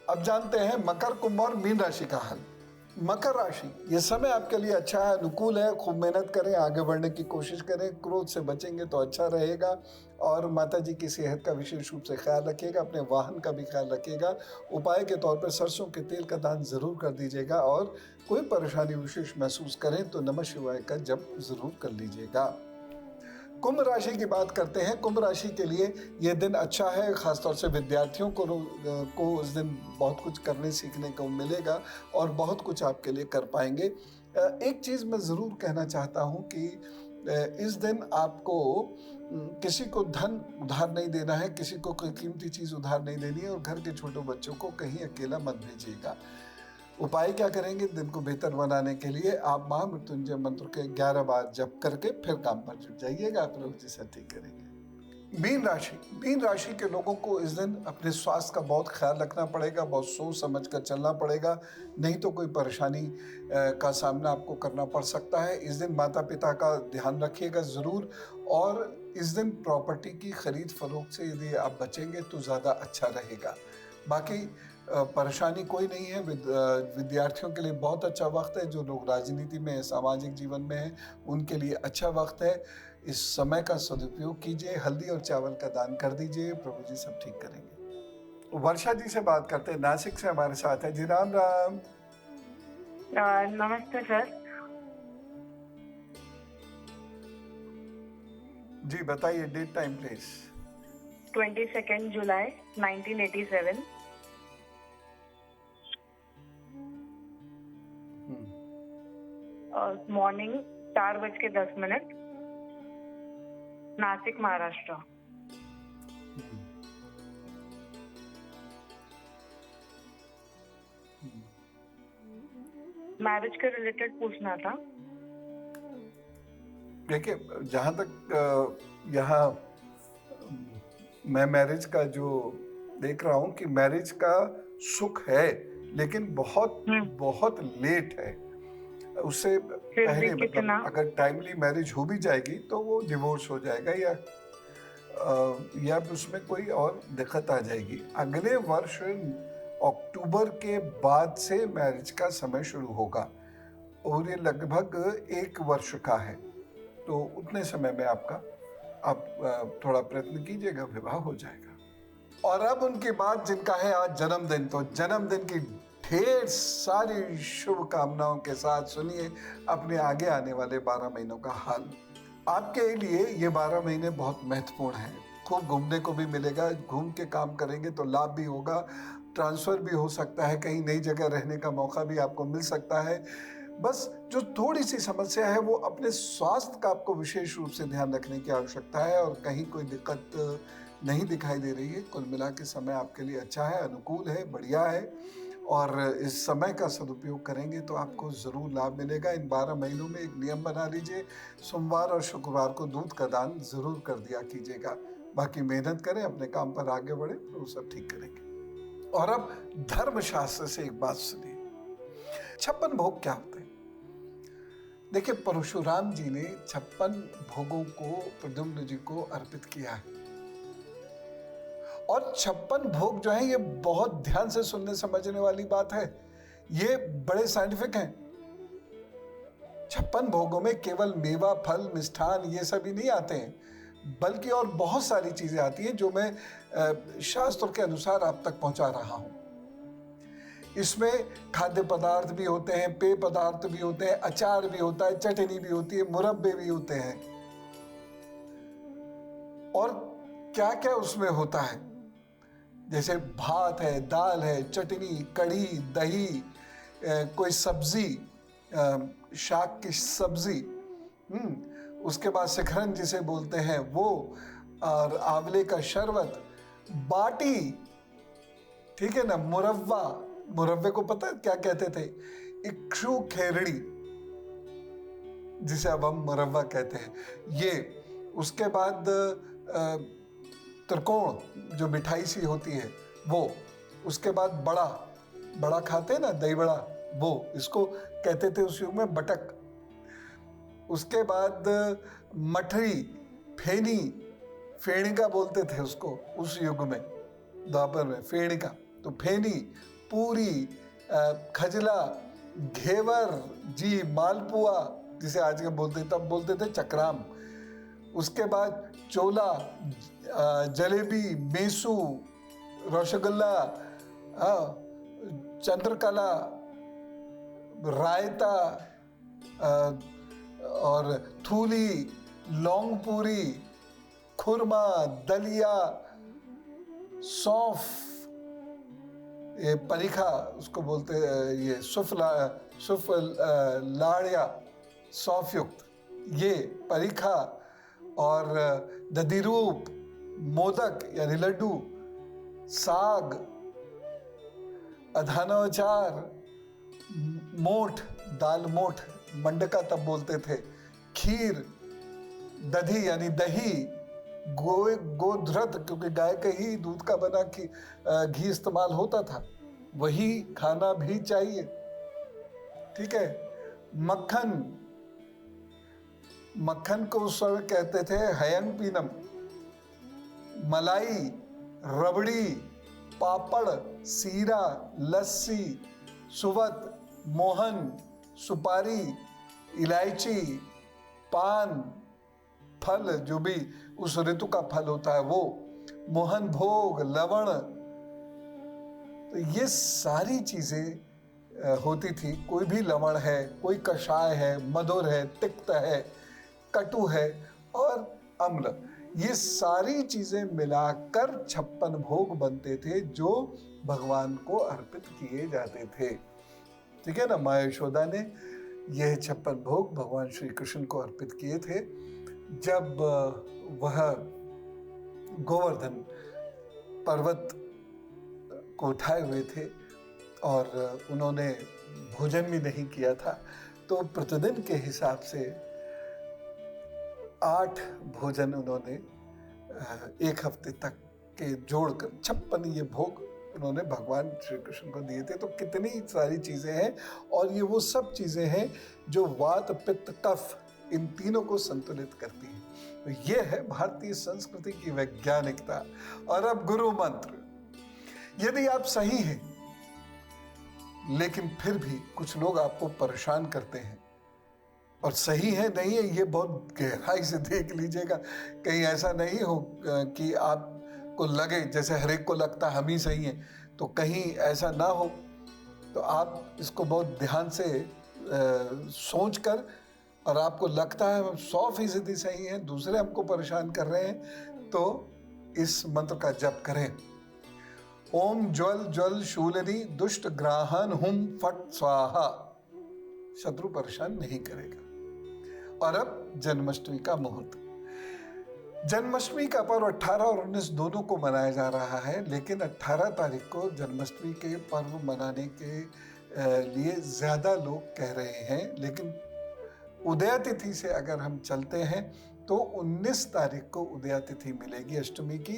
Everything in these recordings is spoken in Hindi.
अब जानते हैं मकर, कुंभ और मीन राशि का हाल। मकर राशि, ये समय आपके लिए अच्छा है, अनुकूल है। खूब मेहनत करें, आगे बढ़ने की कोशिश करें, क्रोध से बचेंगे तो अच्छा रहेगा। और माता जी की सेहत का विशेष रूप से ख्याल रखिएगा, अपने वाहन का भी ख्याल रखिएगा। उपाय के तौर पर सरसों के तेल का दान जरूर कर दीजिएगा। और कोई परेशानी विशेष महसूस करें तो नमः शिवाय का जप जरूर कर लीजिएगा। कुंभ राशि की बात करते हैं। कुंभ राशि के लिए यह दिन अच्छा है, खासतौर से विद्यार्थियों को इस दिन बहुत कुछ करने सीखने को मिलेगा और बहुत कुछ आपके लिए कर पाएंगे। एक चीज़ मैं ज़रूर कहना चाहता हूँ कि इस दिन आपको किसी को धन उधार नहीं देना है, किसी को कोई कीमती चीज़ उधार नहीं देनी है और घर के छोटे बच्चों को कहीं अकेला मत भेजिएगा। उपाय क्या करेंगे दिन को बेहतर बनाने के लिए? आप महामृत्युंजय मंत्र के 11 बार जप करके फिर काम पर जुट जाइएगा, प्रभु जी सब ठीक करेंगे। मीन राशि के लोगों को इस दिन अपने स्वास्थ्य का बहुत ख्याल रखना पड़ेगा, बहुत सोच समझ कर चलना पड़ेगा, नहीं तो कोई परेशानी का सामना आपको करना पड़ सकता है। इस दिन माता पिता का ध्यान रखिएगा ज़रूर। और इस दिन प्रॉपर्टी की खरीद फरोख्त से यदि आप बचेंगे तो ज़्यादा अच्छा रहेगा। बाकी परेशानी कोई नहीं है। विद्यार्थियों के लिए बहुत अच्छा वक्त है। जो लोग राजनीति में, सामाजिक जीवन में हैं, उनके लिए अच्छा वक्त है। इस समय का सदुपयोग कीजिए, हल्दी और चावल का दान कर दीजिए, प्रभु जी सब ठीक करेंगे। वर्षा जी से बात करते हैं, नासिक से हमारे साथ है जी। राम राम। नमस्ते सर। जी बताइए, डेट टाइम प्लीज। 22 जुलाई 1987। मॉर्निंग 4:10, नासिक, महाराष्ट्र। मैरिज के रिलेटेड पूछना था। देखिए, जहाँ तक यहाँ मैं मैरिज का जो देख रहा हूँ कि मैरिज का सुख है, लेकिन बहुत बहुत लेट है। उससे पहले मतलब अगर टाइमली मैरिज हो भी जाएगी तो वो डिवोर्स हो जाएगा या उसमें कोई और दिक्कत आ जाएगी। अगले वर्ष अक्टूबर के बाद से मैरिज का समय शुरू होगा और ये लगभग 1 वर्ष का है। तो उतने समय में आप थोड़ा प्रयत्न कीजिएगा, विवाह हो जाएगा। और अब उनकी बात जिनका है आज जन्मदिन, तो जन्मदिन की ढेर सारी शुभकामनाओं के साथ सुनिए अपने आगे आने वाले 12 महीनों का हाल। आपके लिए ये 12 महीने बहुत महत्वपूर्ण हैं। खूब घूमने को भी मिलेगा, घूम के काम करेंगे तो लाभ भी होगा, ट्रांसफर भी हो सकता है, कहीं नई जगह रहने का मौका भी आपको मिल सकता है। बस जो थोड़ी सी समस्या है वो अपने स्वास्थ्य का आपको विशेष रूप से ध्यान रखने की आवश्यकता है और कहीं कोई दिक्कत नहीं दिखाई दे रही है। कुल मिला के समय आपके लिए अच्छा है, अनुकूल है, बढ़िया है और इस समय का सदुपयोग करेंगे तो आपको ज़रूर लाभ मिलेगा। इन 12 महीनों में एक नियम बना लीजिए, सोमवार और शुक्रवार को दूध का दान ज़रूर कर दिया कीजिएगा। बाकी मेहनत करें, अपने काम पर आगे बढ़े, तो सब ठीक करेंगे। और अब धर्मशास्त्र से एक बात सुनिए, 56 भोग क्या होते हैं? देखिए, परशुराम जी ने 56 भोगों को प्रद्युम्न जी को अर्पित किया है और 56 भोग जो है ये बहुत ध्यान से सुनने समझने वाली बात है। ये बड़े साइंटिफिक हैं। 56 भोगों में केवल मेवा, फल, मिष्ठान ये सभी नहीं आते हैं, बल्कि और बहुत सारी चीजें आती हैं जो मैं शास्त्र के अनुसार आप तक पहुंचा रहा हूं। इसमें खाद्य पदार्थ भी होते हैं, पेय पदार्थ भी होते हैं, अचार भी होता है, चटनी भी होती है, मुरब्बे भी होते हैं। और क्या क्या उसमें होता है, जैसे भात है, दाल है, चटनी, कढ़ी, दही, कोई सब्जी, शाक की सब्जी, उसके बाद शिखरन जिसे बोलते हैं वो, और आंवले का शरबत, बाटी, ठीक है ना, मुरव्वा, मुरव्वे को पता है क्या कहते थे? इक्षु खेरड़ी, जिसे अब हम मुरव्वा कहते हैं, ये। उसके बाद त्रिकोण जो मिठाई सी होती है वो। उसके बाद बड़ा बड़ा खाते हैं ना, दही बड़ा, वो इसको कहते थे उस युग में बटक। उसके बाद मठरी, फेनी, फेणिका बोलते थे उसको उस युग में, द्वापर में फेणिका, तो फेनी, पूरी, खजला, घेवर, जी मालपुआ जिसे आज के बोलते, तब बोलते थे चक्राम। उसके बाद चोला, जलेबी, मेसू, रसगुल्ला, चंद्रकला, रायता, और थूली, लौंग पूरी, खुरमा, दलिया, सौंफ, ये परिखा उसको बोलते, ये सुफ लाड़िया, सौंफ युक्त ये परिखा, और दधिरूप, मोदक यानी लड्डू, साग, अधानाचार, मोठ, दाल मोठ, मंडका तब बोलते थे, खीर, दधी यानी दही, गोधृत क्योंकि गाय के ही दूध का बना घी इस्तेमाल होता था, वही खाना भी चाहिए। ठीक है। मक्खन, मक्खन को उस समय कहते थे हयंग पीनम। मलाई, रबड़ी, पापड़, सीरा, लस्सी, सुवत, मोहन, सुपारी, इलायची, पान, फल जो भी उस ऋतु का फल होता है वो, मोहन भोग, लवण, तो ये सारी चीजें होती थी। कोई भी लवण है, कोई कषाय है, मधुर है, तिक्त है, कटु है और अम्ल, ये सारी चीजें मिलाकर 56 भोग बनते थे जो भगवान को अर्पित किए जाते थे। ठीक है ना। माँ यशोदा ने यह 56 भोग भगवान श्री कृष्ण को अर्पित किए थे जब वह गोवर्धन पर्वत को उठाए हुए थे और उन्होंने भोजन भी नहीं किया था। तो प्रतिदिन के हिसाब से 8 भोजन उन्होंने एक हफ्ते तक के जोड़कर 56 ये भोग उन्होंने भगवान श्री कृष्ण को दिए थे। तो कितनी सारी चीजें हैं, और ये वो सब चीजें हैं जो वात, पित्त, कफ इन तीनों को संतुलित करती हैं। तो ये है भारतीय संस्कृति की वैज्ञानिकता। और अब गुरु मंत्र। यदि आप सही हैं लेकिन फिर भी कुछ लोग आपको परेशान करते हैं, और सही है नहीं है ये बहुत गहराई से देख लीजिएगा, कहीं ऐसा नहीं हो कि आपको लगे जैसे हर एक को लगता हम ही सही हैं, तो कहीं ऐसा ना हो। तो आप इसको बहुत ध्यान से सोच कर, और आपको लगता है हम 100% सही हैं, दूसरे हमको परेशान कर रहे हैं, तो इस मंत्र का जप करें। ओम ज्वल ज्वल शूलिनी दुष्ट ग्राहन हुम फट स्वाहा। शत्रु परेशान नहीं करेगा। और अब जन्माष्टमी का मुहूर्त। जन्माष्टमी का पर्व 18 और 19 दोनों को मनाया जा रहा है, लेकिन 18 तारीख को जन्माष्टमी के पर्व मनाने के लिए ज्यादा लोग कह रहे हैं। लेकिन उदया तिथि से अगर हम चलते हैं तो 19 तारीख को उदया तिथि मिलेगी अष्टमी की,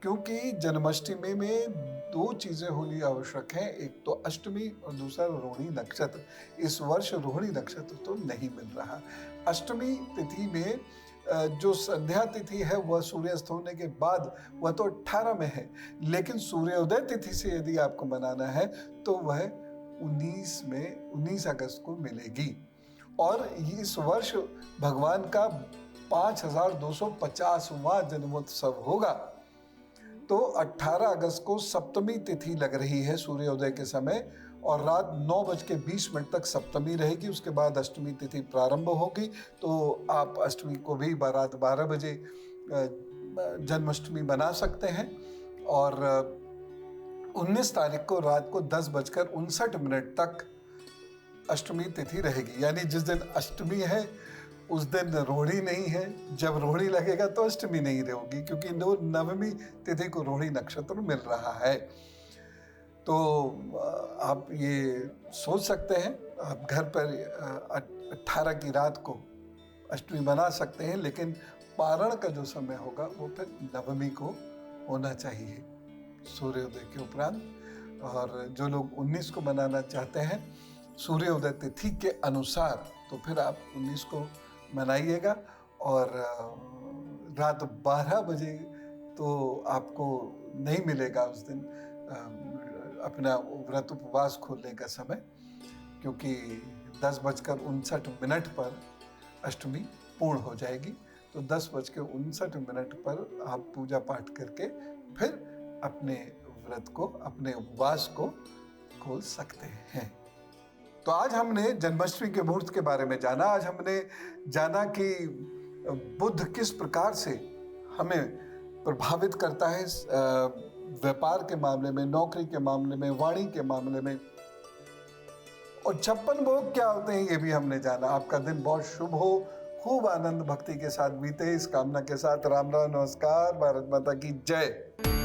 क्योंकि जन्माष्टमी में 2 चीजें होनी आवश्यक हैं, एक तो अष्टमी और दूसरा रोहिणी नक्षत्र। इस वर्ष रोहिणी नक्षत्र तो नहीं मिल रहा। अष्टमी तिथि में जो संध्या तिथि है वह सूर्यास्त होने के बाद, वह तो 18 में है, लेकिन सूर्योदय तिथि से यदि आपको मनाना है तो वह 19 अगस्त को मिलेगी। और इस वर्ष भगवान का 5250वां जन्मोत्सव होगा। तो 18 अगस्त को सप्तमी तिथि लग रही है सूर्योदय के समय, और रात 9:20 तक सप्तमी रहेगी। उसके बाद अष्टमी तिथि प्रारंभ होगी। तो आप अष्टमी को भी रात 12 बजे जन्माष्टमी बना सकते हैं। और 19 तारीख को रात को 10:59 तक अष्टमी तिथि रहेगी। यानी जिस दिन अष्टमी है उस दिन रोहिणी नहीं है, जब रोहिणी लगेगा तो अष्टमी नहीं रहेगी, क्योंकि नवमी तिथि को रोहिणी नक्षत्र मिल रहा है। तो आप ये सोच सकते हैं, आप घर पर 18 की रात को अष्टमी बना सकते हैं, लेकिन पारण का जो समय होगा वो फिर नवमी को होना चाहिए सूर्योदय के उपरांत। और जो लोग 19 को बनाना चाहते हैं सूर्योदय तिथि के अनुसार, तो फिर आप 19 को मनाइएगा। और रात 12 बजे तो आपको नहीं मिलेगा उस दिन अपना व्रत उपवास खोलने का समय, क्योंकि 10:59 पर अष्टमी पूर्ण हो जाएगी। तो 10:59 पर आप पूजा पाठ करके फिर अपने व्रत को, अपने उपवास को खोल सकते हैं। तो आज हमने जन्माष्टमी के मुहूर्त के बारे में जाना। आज हमने जाना कि बुध किस प्रकार से हमें प्रभावित करता है व्यापार के मामले में, नौकरी के मामले में, वाणी के मामले में, और 56 भोग क्या होते हैं ये भी हमने जाना। आपका दिन बहुत शुभ हो, खूब आनंद भक्ति के साथ बीते, इस कामना के साथ राम राम, नमस्कार, भारत माता की जय।